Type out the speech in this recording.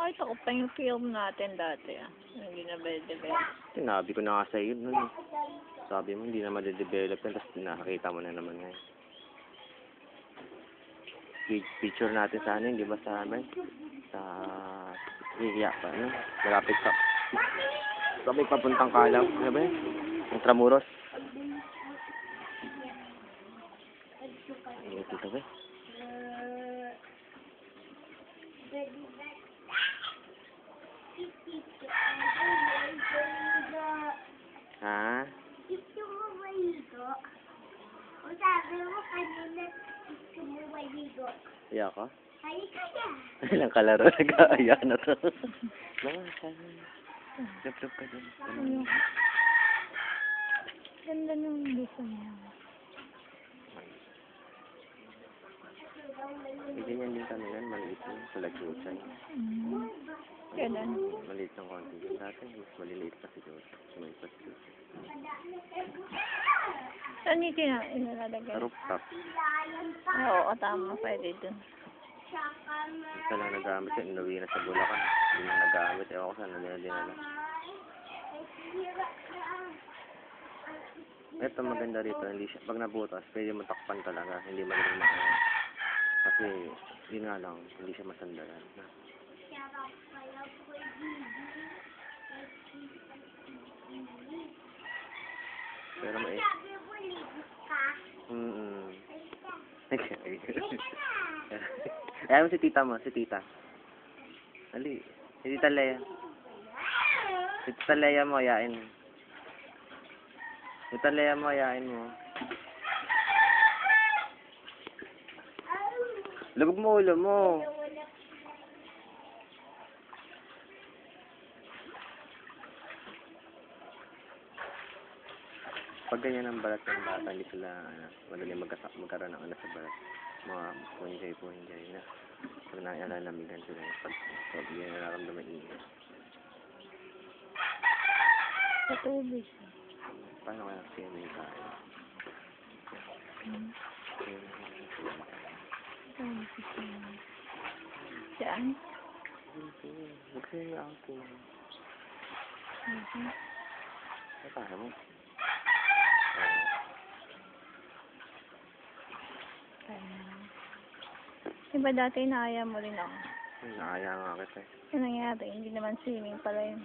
Nakita ko pa yung film natin dati ah. Hindi na develop. Sinabi ko na nga sa'yo nun eh. Sabi mo hindi na madedevelop yan, tapos nakakita mo na naman ngayon. Picture natin sa ano, di ba sa amin? Sa Hiya pa, ano? Malapit pa. Sabi papuntang Kalaw, ano ba yun? Yung Tramuros. Ay, ito ba? Ha? Gusto mo maligo? O sabi mo kanina, gusto mo maligo? Iya ka? Halika na. Ilang kalaro nag-aaya na to. Mga sana. Lap-lap ka dyan. Ganda ng design niya. Ganyan din kami yan, maliit lang. Kulagutay. Ganun. Maliit ng konti. Yung dati, mas maliliit pa si Jose. May pati. Saan yung inalalagay? Sa rooftop. Oo, tama. Pwede dun. Isa lang nagamit yun. Inuwi na sa Bulacan. Hindi na nagamit. Ewan ko saan na nila dinala. Ito maganda rito. Hindi siya, pag nabutas, pwede matakpan talaga. Hindi magaling makaya. Kasi, yun nga lang, hindi siya masandalan. Pero may... Ayaw mo si tita mo, si tita. Ali, si tita Lea. Si tita Lea mo, ayain mo. Si tita Lea mo, ayain mo. Lubog mo ulo mo. Pag ganyan ang balat ng bata, hindi sila madali magkaroon ng anak sa balat. Mga punjay na. Pag naialamigan sila, pag yan nararamdaman ingat. Sa tubig. Paano kaya siya may tayo? Saan? Huwag sa'yo ako. Ay, paano mo? Diba dati inaaya mo rin ako? Naaya nga kita eh. Ano nangyari? Hindi naman swimming pala yun.